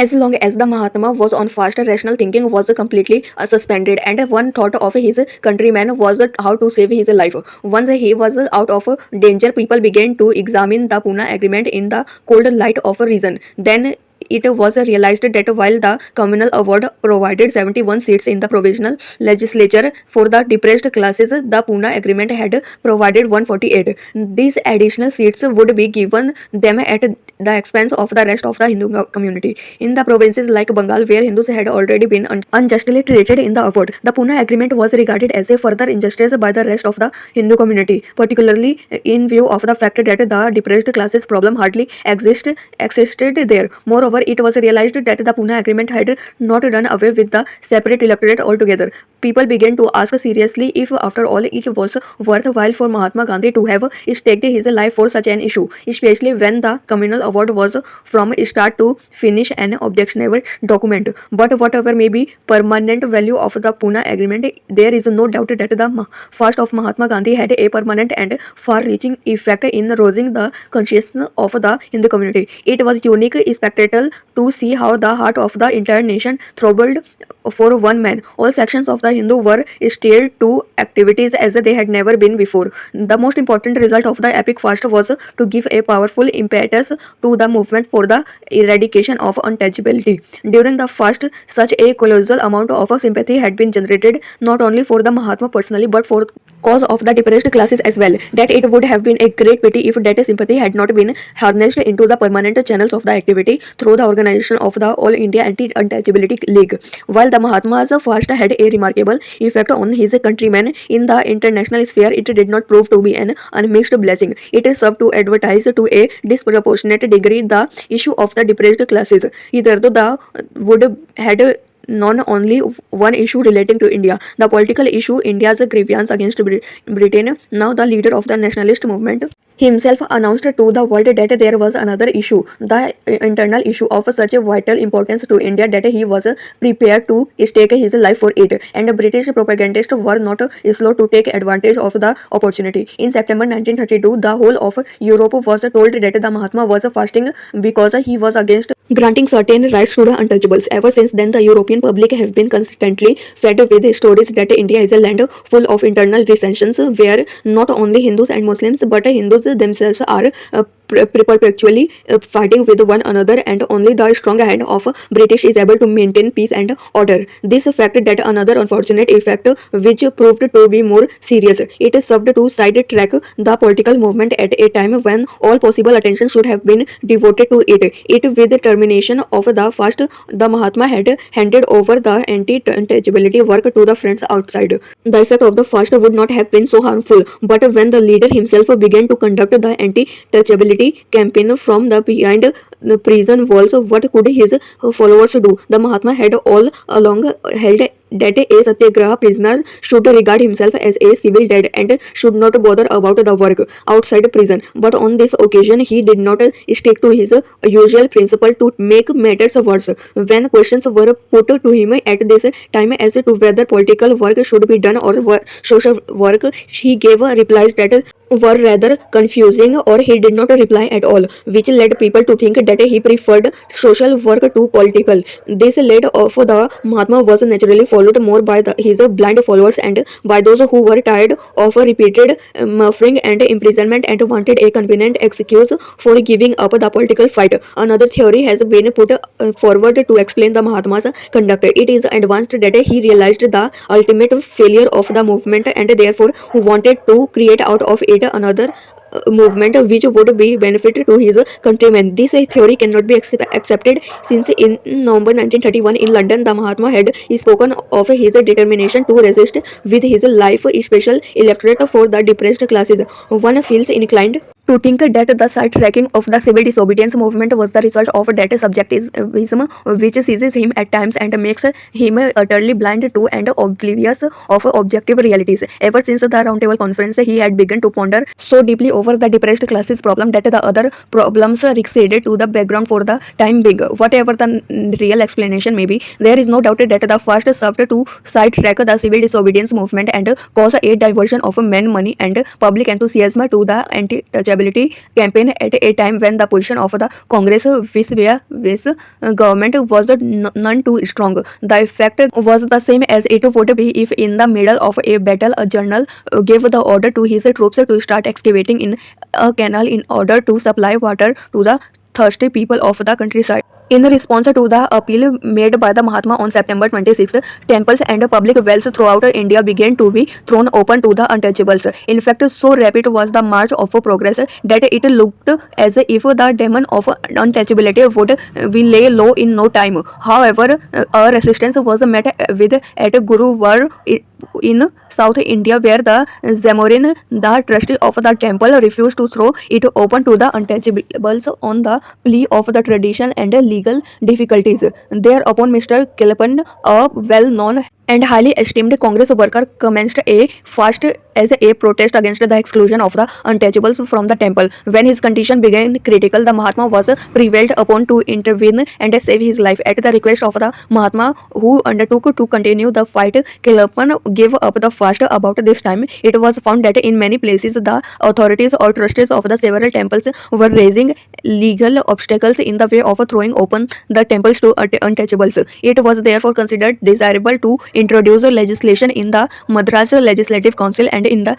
As long as the Mahatma was on fast, rational thinking was completely suspended, and one thought of his countrymen was how to save his life. Once he was out of danger, people began to examine the Pune Agreement in the cold light of reason. Then it was realized that while the communal award provided 71 seats in the provisional legislature for the depressed classes, the Pune Agreement had provided 148. These additional seats would be given them at the expense of the rest of the Hindu community. In the provinces like Bengal, where Hindus had already been unjustly treated in the award, the Pune Agreement was regarded as a further injustice by the rest of the Hindu community, particularly in view of the fact that the depressed classes problem hardly existed there. Moreover, it was realized that the Pune Agreement had not done away with the separate electorate altogether. People began to ask seriously if, after all, it was worthwhile for Mahatma Gandhi to have staked his life for such an issue, especially when the communal award was from start to finish an objectionable document. But whatever may be permanent value of the Pune Agreement, there is no doubt that the fast of Mahatma Gandhi had a permanent and far-reaching effect in raising the consciousness of the Hindu community. It was unique spectacle to see how the heart of the entire nation throbbed for one man. All sections of the Hindu were stirred to activities as they had never been before. The most important result of the epic fast was to give a powerful impetus to the movement for the eradication of untouchability. During the fast, such a colossal amount of sympathy had been generated not only for the Mahatma personally but for cause of the depressed classes as well, that it would have been a great pity if that sympathy had not been harnessed into the permanent channels of the activity through the organization of the All India Anti-Untouchability League. While the Mahatma's fast had a remarkable effect on his countrymen in the international sphere, it did not prove to be an unmixed blessing. It served to advertise to a disproportionate degree the issue of the depressed classes. Hitherto the would had not only one issue relating to India, the political issue, India's grievance against Britain. Now the leader of the nationalist movement himself announced to the world that there was another issue, the internal issue of such a vital importance to India that he was prepared to stake his life for it, and British propagandists were not slow to take advantage of the opportunity. In September 1932, the whole of Europe was told that the Mahatma was fasting because he was against granting certain rights to the untouchables. Ever since then, the European public have been constantly fed with stories that India is a land full of internal dissensions, where not only Hindus and Muslims but Hindus themselves are perpetually fighting with one another, and only the strong hand of British is able to maintain peace and order. This fact that another unfortunate effect which proved to be more serious. It served to sidetrack the political movement at a time when all possible attention should have been devoted to it. With the termination of the fast, the Mahatma had handed over the anti-untouchability work to the friends outside. The effect of the fast would not have been so harmful, but when the leader himself began to conduct the anti-touchability campaign from the behind the prison walls, what could his followers do? The Mahatma had all along held that a satyagraha prisoner should regard himself as a civil dead and should not bother about the work outside prison. But on this occasion, he did not stick to his usual principle to make matters worse. When questions were put to him at this time as to whether political work should be done or social work, he gave replies that were rather confusing, or he did not reply at all, which led people to think that he preferred social work to political. This led of the Mahatma was naturally followed more by his blind followers and by those who were tired of repeated muffling and imprisonment and wanted a convenient excuse for giving up the political fight. Another theory has been put forward to explain the Mahatma's conduct. It is advanced that he realized the ultimate failure of the movement and therefore wanted to create out of it another movement which would be benefit to his countrymen. This theory cannot be accepted since in November 1931 in London, the Mahatma had spoken of his determination to resist with his life a special electorate for the depressed classes. One feels inclined to think that the side-tracking of the civil disobedience movement was the result of that subjectivism which seizes him at times and makes him utterly blind to and oblivious of objective realities. Ever since the Roundtable Conference, he had begun to ponder so deeply over the depressed classes problem that the other problems receded to the background for the time being. Whatever the real explanation may be, there is no doubt that the first served to sidetrack the civil disobedience movement and cause a diversion of men, money and public enthusiasm to the anti-touchability stability campaign at a time when the position of the Congress with government was none too strong. The effect was the same as it would be if in the middle of a battle a general gave the order to his troops to start excavating in a canal in order to supply water to the thirsty people of the countryside. In response to the appeal made by the Mahatma on September 26, temples and public wells throughout India began to be thrown open to the untouchables. In fact, so rapid was the march of progress that it looked as if the demon of untouchability would be lay low in no time. However, a resistance was met with at Guruvar in South India, where the Zamorin, the trustee of the temple, refused to throw it open to the untouchables on the plea of the tradition and legal difficulties. Thereupon, Mr. Kilpan, a well-known and highly esteemed Congress worker, commenced a fast as a protest against the exclusion of the untouchables from the temple. When his condition became critical, the Mahatma was prevailed upon to intervene and save his life. At the request of the Mahatma, who undertook to continue the fight, Kilpan gave up the fast. About this time, it was found that in many places the authorities or trustees of the several temples were raising legal obstacles in the way of throwing open the temples to untouchables. It was therefore considered desirable to introduce legislation in the Madras Legislative Council and in the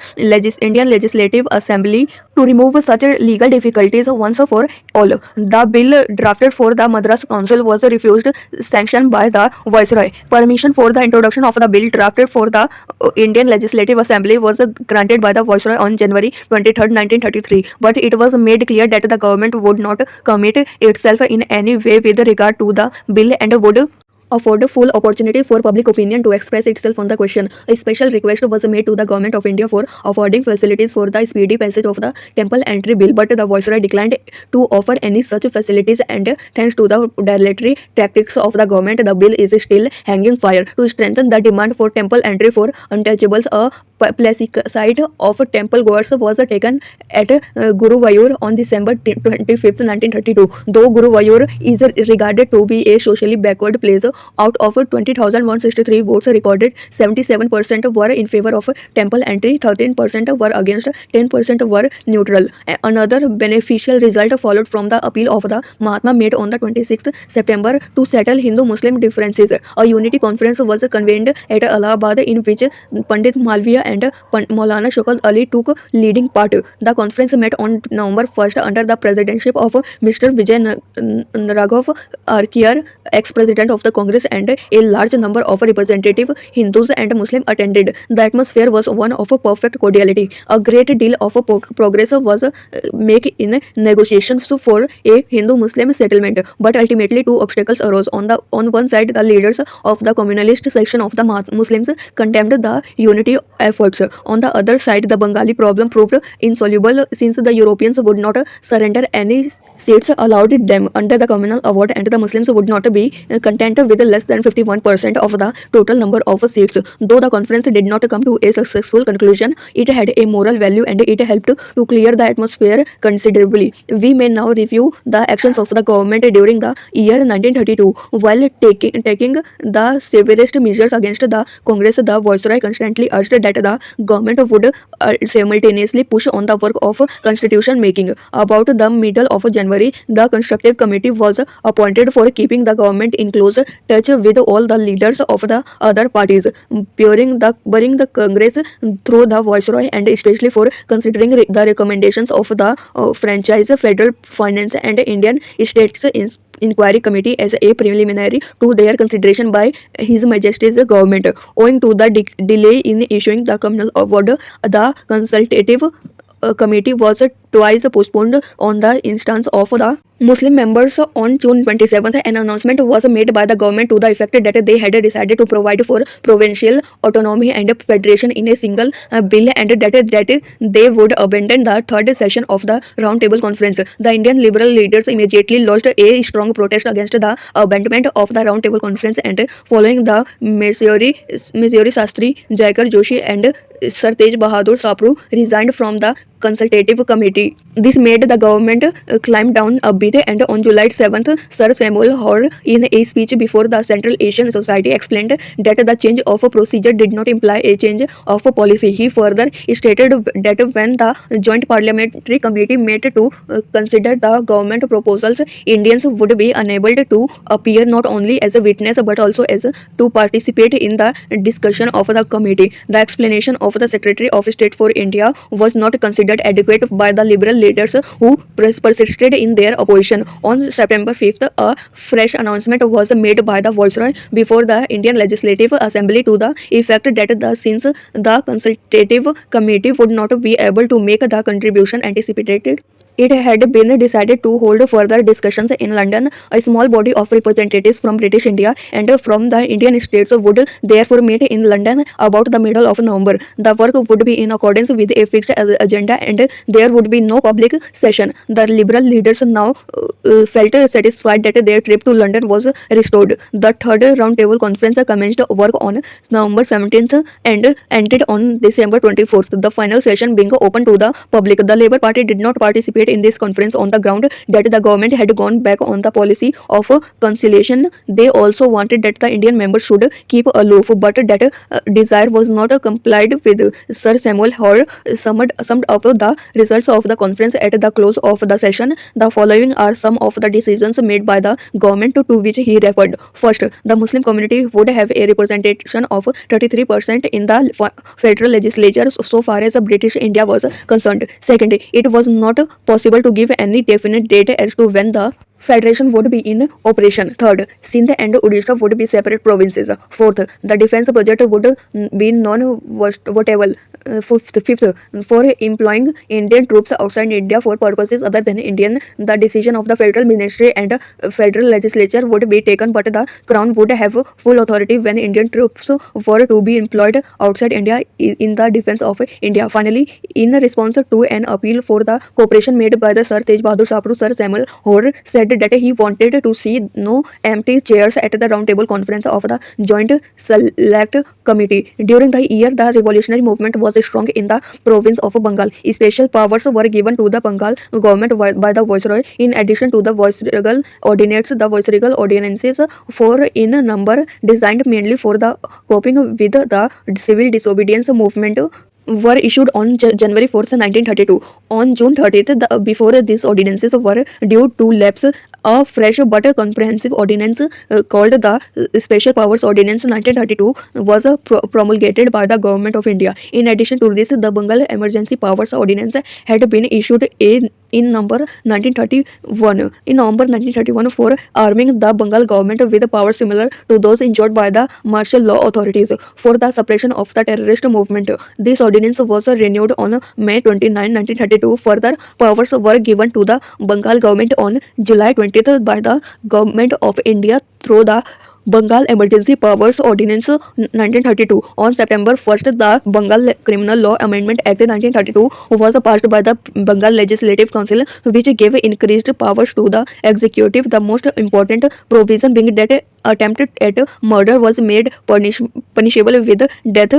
Indian Legislative Assembly to remove such legal difficulties once for all. The bill drafted for the Madras Council was refused sanction by the Viceroy. Permission for the introduction of the bill drafted for the Indian Legislative Assembly was granted by the Viceroy on January 23, 1933, but it was made clear that the government would not commit itself in any way with regard to the bill and would afford a full opportunity for public opinion to express itself on the question. A special request was made to the Government of India for affording facilities for the speedy passage of the Temple Entry Bill, but the Viceroy declined to offer any such facilities, and thanks to the dilatory tactics of the government, the bill is still hanging fire. To strengthen the demand for temple entry for untouchables, a plebiscite of temple goers was taken at Guruvayur on December 25, 1932. Though Guruvayur is regarded to be a socially backward place, out of 20,163 votes recorded, 77% were in favor of temple entry, 13% were against, 10% were neutral. Another beneficial result followed from the appeal of the Mahatma made on the 26th September to settle Hindu-Muslim differences. A unity conference was convened at Allahabad in which Pandit Malviya and Maulana Shaukat Ali took leading part. The conference met on November 1st under the presidency of Mr. Vijay Raghav Arkiyar, ex-president of the Congress, and a large number of representative Hindus and Muslims attended. The atmosphere was one of perfect cordiality. A great deal of progress was made in negotiations for a Hindu-Muslim settlement, but ultimately two obstacles arose. On one side, the leaders of the communalist section of the Muslims condemned the unity efforts. On the other side, the Bengali problem proved insoluble since the Europeans would not surrender any seats allowed them under the communal award, and the Muslims would not be content with less than 51% of the total number of seats. Though the conference did not come to a successful conclusion, it had a moral value and it helped to clear the atmosphere considerably. We may now review the actions of the government during the year 1932. While taking the severest measures against the Congress, the Viceroy constantly urged that the government would simultaneously push on the work of constitution making. About the middle of January, the constructive committee was appointed for keeping the government in close touch with all the leaders of the other parties, burying the Congress through the Viceroy, and especially for considering the recommendations of the Franchise, Federal Finance and Indian States Inquiry Committee as a preliminary to their consideration by His Majesty's government. Owing to the delay in issuing the communal award, the consultative committee was twice postponed on the instance of the Muslim members. On June 27th, an announcement was made by the government to the effect that they had decided to provide for provincial autonomy and federation in a single bill, and that they would abandon the third session of the Round Table Conference. The Indian liberal leaders immediately lodged a strong protest against the abandonment of the Round Table Conference, and following the Missouri Sastri, Jaikar Joshi and Sir Tej Bahadur Sapru resigned from the consultative committee. This made the government climb down a bit, and on July 7th, Sir Samuel Hoare, in a speech before the Central Asian Society, explained that the change of procedure did not imply a change of policy. He further stated that when the Joint Parliamentary Committee met to consider the government proposals, Indians would be enabled to appear not only as a witness but also as to participate in the discussion of the committee. The explanation of the Secretary of State for India was not considered adequate by the liberal leaders who persisted in their opposition. On September 5th, a fresh announcement was made by the Viceroy before the Indian Legislative Assembly to the effect that since the consultative committee would not be able to make the contribution anticipated, it had been decided to hold further discussions in London. A small body of representatives from British India and from the Indian states would therefore meet in London about the middle of November. The work would be in accordance with a fixed agenda, and there would be no public session. The liberal leaders now felt satisfied that their trip to London was restored. The third roundtable conference commenced work on November 17th and ended on December 24th, the final session being open to the public. The Labour Party did not participate in this conference on the ground that the government had gone back on the policy of conciliation. They also wanted that the Indian members should keep aloof, but that desire was not complied with. Sir Samuel Hoare summed up the results of the conference at the close of the session. The following are some of the decisions made by the government to which he referred. First, the Muslim community would have a representation of 33% in the federal legislature so far as British India was concerned. Second, it was not possible to give any definite date as to when the Federation would be in operation. Third, Sindh and Odisha would be separate provinces. Fourth, the defense budget would be non-votable. Fifth, for employing Indian troops outside India for purposes other than Indian, the decision of the federal ministry and federal legislature would be taken, but the crown would have full authority when Indian troops were to be employed outside India in the defense of India. Finally, in response to an appeal for the cooperation made by the Sir Tej Bahadur Sapru, Sir Samuel Hoare said that he wanted to see no empty chairs at the roundtable conference of the Joint Select Committee. During the year, the revolutionary movement was strong in the province of Bengal. Special powers were given to the Bengal government by the Viceroy. In addition to the Viceregal Ordinates, the Viceregal Ordinances, four in number, designed mainly for the coping with the civil disobedience movement, were issued on January 4th, 1932. On June 30th, before these ordinances were due to lapse, a fresh but comprehensive ordinance called the Special Powers Ordinance 1932 was promulgated by the Government of India. In addition to this, the Bengal Emergency Powers Ordinance had been issued in November 1931 for arming the Bengal government with powers similar to those enjoyed by the martial law authorities for the suppression of the terrorist movement. This ordinance was renewed on May 29, 1932. Further powers were given to the Bengal government on July 20th by the Government of India through the Bengal Emergency Powers Ordinance 1932. On September 1st, the Bengal Criminal Law Amendment Act 1932 was passed by the Bengal Legislative Council, which gave increased powers to the executive. The most important provision being that attempt at murder was made punishable with death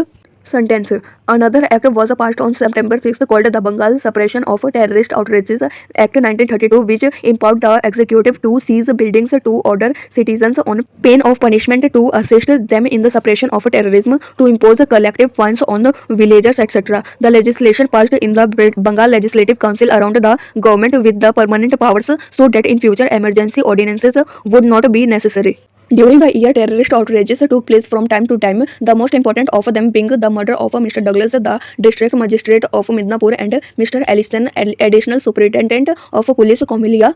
sentence. Another act was passed on September 6th called the Bengal Suppression of Terrorist Outrages Act 1932, which empowered the executive to seize buildings, to order citizens on pain of punishment to assist them in the suppression of terrorism, to impose collective fines on the villagers, etc. The legislation passed in the Bengal Legislative Council around the government with the permanent powers so that in future emergency ordinances would not be necessary. During the year, terrorist outrages took place from time to time, the most important of them being the murder of Mr. Douglas, the district magistrate of Midnapur, and Mr. Allison, additional superintendent of police Comilia.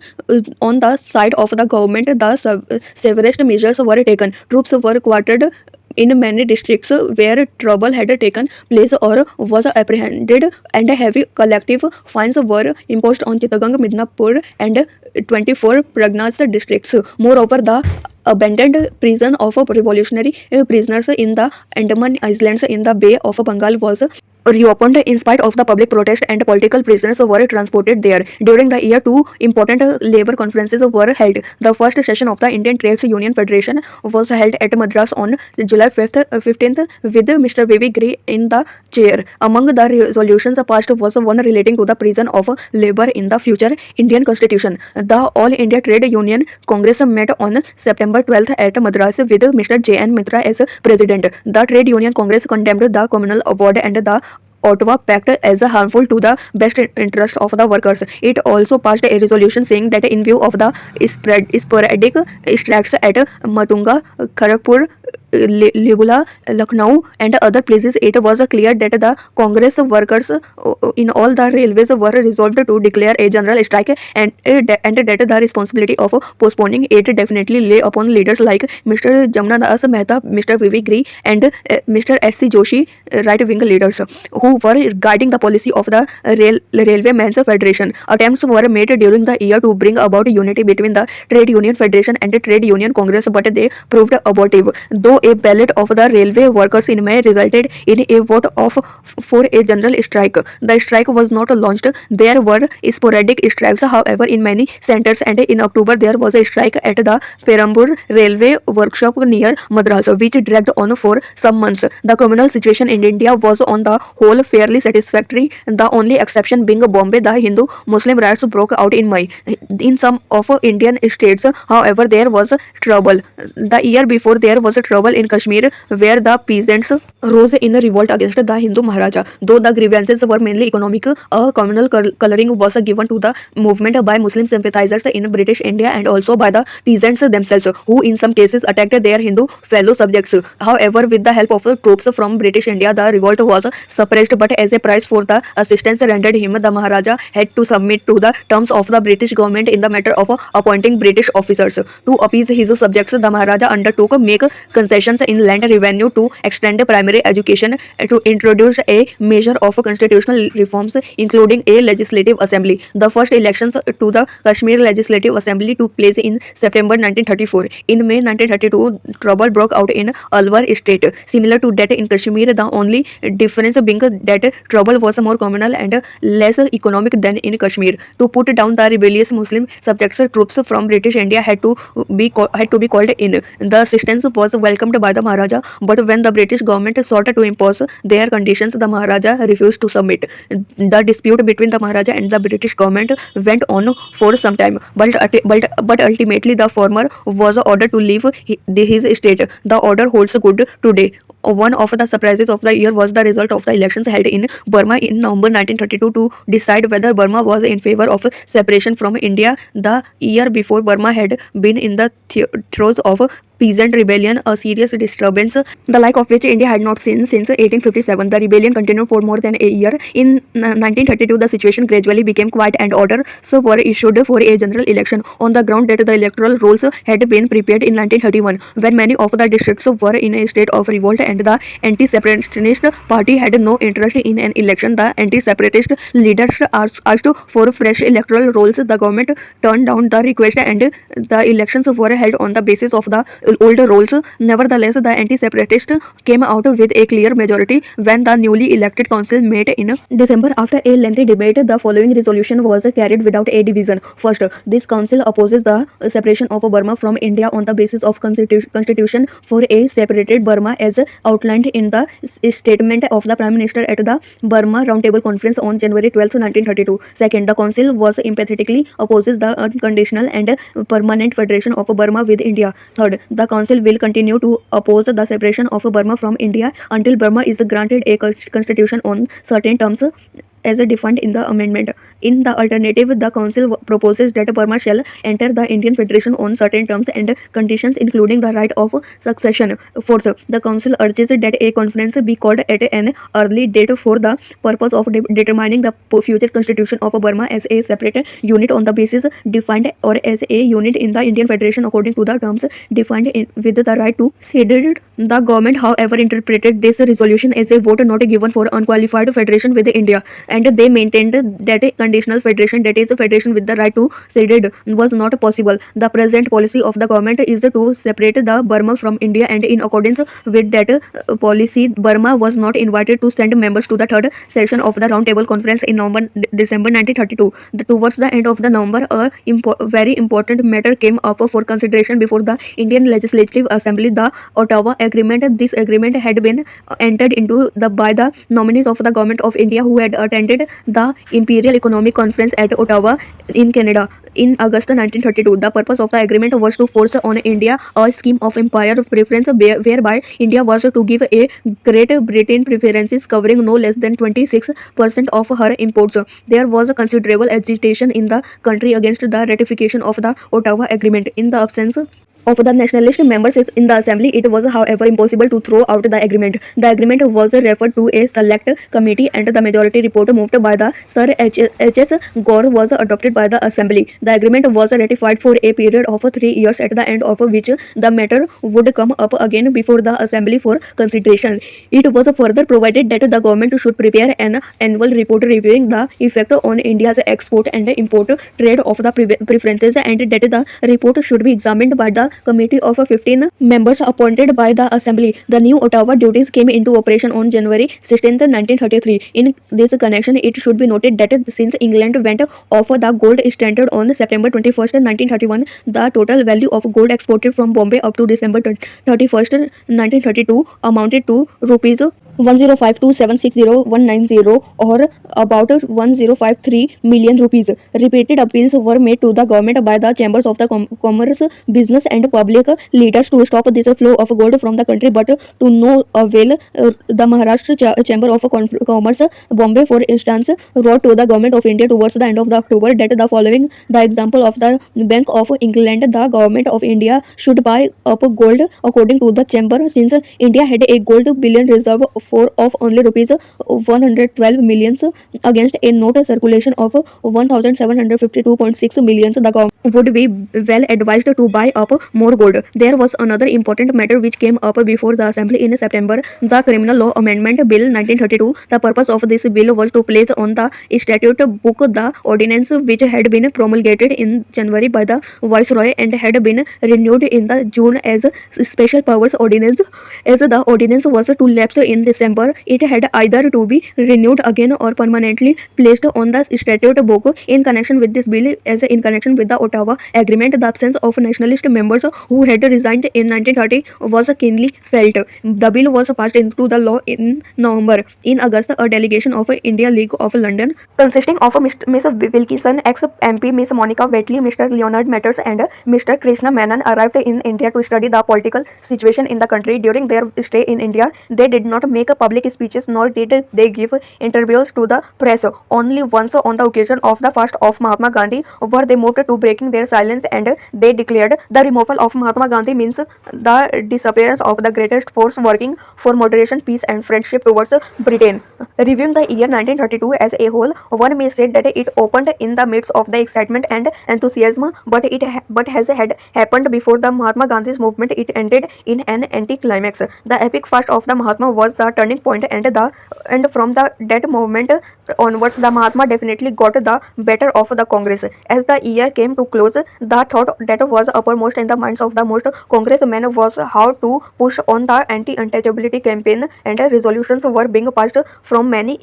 On the side of the government, the severest measures were taken. Troops were quartered in many districts where trouble had taken place or was apprehended, and heavy collective fines were imposed on Chittagong, Midnapur, and 24 Pragnas districts. Moreover, the abandoned prison of revolutionary prisoners in the Andaman Islands in the Bay of Bengal was reopened in spite of the public protest, and political prisoners were transported there. During the year, two important labor conferences were held. The first session of the Indian Trades Union Federation was held at Madras on July 5th, 15th, with Mr. V.V. Gray in the chair. Among the resolutions passed was one relating to the prison of labor in the future Indian Constitution. The All India Trade Union Congress met on September 12th at Madras with Mr. J.N. Mitra as president. The Trade Union Congress condemned the Communal Award and the Ottawa Pact as harmful to the best interest of the workers. It also passed a resolution saying that in view of the sporadic strikes at Matunga, Kharagpur, Libula, Lucknow, and other places, it was clear that the Congress workers in all the railways were resolved to declare a general strike, and that the responsibility of postponing it definitely lay upon leaders like Mr. Jamna Das Mehta, Mr. V.V. Gray, and Mr. S.C. Joshi, right-wing leaders who were guiding the policy of the Railwaymen's Federation. Attempts were made during the year to bring about unity between the Trade Union Federation and the Trade Union Congress, but they proved abortive. Though a ballot of the railway workers in May resulted in a vote for a general strike, the strike was not launched. There were sporadic strikes, however, in many centers, and in October there was a strike at the Perambur railway workshop near Madras, which dragged on for some months. The communal situation in India was on the whole fairly satisfactory, the only exception being Bombay. The Hindu-Muslim riots broke out in May. In some of Indian states, however, there was trouble. The year before, there was trouble in Kashmir, where the peasants rose in revolt against the Hindu Maharaja. Though the grievances were mainly economic, a communal coloring was given to the movement by Muslim sympathizers in British India and also by the peasants themselves, who in some cases attacked their Hindu fellow subjects. However, with the help of troops from British India, the revolt was suppressed, but as a price for the assistance rendered him, the Maharaja had to submit to the terms of the British government in the matter of appointing British officers. To appease his subjects, the Maharaja undertook make concessions in land revenue, to extend primary education, to introduce a measure of constitutional reforms, including a legislative assembly. The first elections to the Kashmir Legislative Assembly took place in September 1934. In May 1932, trouble broke out in Alwar state. Similar to that in Kashmir, the only difference being that trouble was more communal and less economic than in Kashmir. To put down the rebellious Muslim subjects, troops from British India had to be called in. The assistance was welcomed by the Maharaja, but when the British government sought to impose their conditions, the Maharaja refused to submit. The dispute between the Maharaja and the British government went on for some time, but ultimately the former was ordered to leave his state. The order holds good today. One of the surprises of the year was the result of the elections held in Burma in November 1932 to decide whether Burma was in favor of separation from India. The year before, Burma had been in the throes of peasant rebellion, a serious disturbance the like of which India had not seen since 1857. The rebellion continued for more than a year. In 1932, the situation gradually became quiet and orders were issued for a general election on the ground that the electoral rolls had been prepared in 1931, when many of the districts were in a state of revolt and the anti-separatist party had no interest in an election. The anti-separatist leaders asked for fresh electoral rolls. The government turned down the request and the elections were held on the basis of the old rolls. Nevertheless, the anti-separatists came out with a clear majority when the newly elected council met in December. After a lengthy debate, the following resolution was carried without a division. First, this council opposes the separation of Burma from India on the basis of constitution for a separated Burma as outlined in the statement of the Prime Minister at the Burma Roundtable Conference on January 12, 1932. Second, the council was emphatically opposes the unconditional and permanent federation of Burma with India. Third, the council will continue to oppose the separation of Burma from India until Burma is granted a constitution on certain terms as defined in the amendment. In the alternative, the council proposes that Burma shall enter the Indian Federation on certain terms and conditions, including the right of succession. Fourth, the council urges that a conference be called at an early date for the purpose of determining the future constitution of Burma as a separate unit on the basis defined or as a unit in the Indian Federation according to the terms defined with the right to cede. The government, however, interpreted this resolution as a vote not given for unqualified federation with India. and they maintained that a conditional federation, that is a federation with the right to cede, was not possible. The present policy of the government is to separate the Burma from India, and in accordance with that policy, Burma was not invited to send members to the third session of the Roundtable Conference in December 1932. Towards the end of the November, a very important matter came up for consideration before the Indian Legislative Assembly, the Ottawa Agreement. This agreement had been entered into by the nominees of the Government of India who had attended the Imperial Economic Conference at Ottawa in Canada in August 1932. The purpose of the agreement was to force on India a scheme of empire preference whereby India was to give a Great Britain preferences covering no less than 26% of her imports. There was a considerable agitation in the country against the ratification of the Ottawa Agreement. In the absence of the nationalist members in the assembly, it was however impossible to throw out the agreement. The agreement was referred to a select committee, and the majority report moved by the Sir H.S. Gore was adopted by the assembly. The agreement was ratified for a period of 3 years, at the end of which the matter would come up again before the assembly for consideration. It was further provided that the government should prepare an annual report reviewing the effect on India's export and import trade of the preferences, and that the report should be examined by the committee of 15 members appointed by the assembly. The new Ottawa duties came into operation on January 16, 1933. In this connection, it should be noted that since England went off the gold standard on September 21st, 1931, the total value of gold exported from Bombay up to December 31st, 1932 amounted to rupees 105,276,190, or about 1053 million rupees. Repeated appeals were made to the government by the chambers of the commerce, business and public leaders to stop this flow of gold from the country, but to no avail. The Maharashtra Chamber of Commerce, Bombay, for instance, wrote to the government of India towards the end of the October that the following the example of the Bank of England, the government of India should buy up gold according to the chamber, since India had a gold bullion reserve of only rupees 112 millions against a note circulation of 1752.6 millions. The government would be well advised to buy up more gold. There was another important matter which came up before the assembly in September, the Criminal Law Amendment Bill 1932. The purpose of this bill was to place on the statute book the ordinance which had been promulgated in January by the Viceroy and had been renewed in the June as Special Powers Ordinance. As the ordinance was to lapse in December, it had either to be renewed again or permanently placed on the statute book. In connection with this bill, as in connection with the Ottawa Agreement, the absence of nationalist members who had resigned in 1930 was keenly felt. The bill was passed into the law in November. In August, a delegation of India League of London, consisting of Miss Wilkinson, ex-MP Miss Monica Waitley, Mr. Leonard Matters and Mr. Krishna Menon, arrived in India to study the political situation in the country. During their stay in India, they did not make public speeches, nor did they give interviews to the press. Only once, on the occasion of the fast of Mahatma Gandhi, were they moved to breaking their silence, and they declared the removal of Mahatma Gandhi means the disappearance of the greatest force working for moderation, peace and friendship towards Britain. Reviewing the year 1932 as a whole, one may say that it opened in the midst of the excitement and enthusiasm, but as had happened before the Mahatma Gandhi's movement, it ended in an anticlimax. The epic fast of the Mahatma was the turning point, and from that moment onwards, the Mahatma definitely got the better of the Congress. As the year came to close, the thought that was uppermost in the minds of the most congressmen was how to push on the anti-untouchability campaign, and resolutions were being passed from many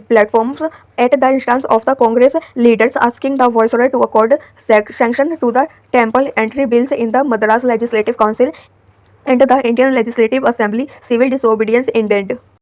platforms at the instance of the Congress leaders, asking the Viceroy to accord sanction to the temple entry bills in the Madras Legislative Council and the Indian Legislative Assembly. Civil disobedience ended.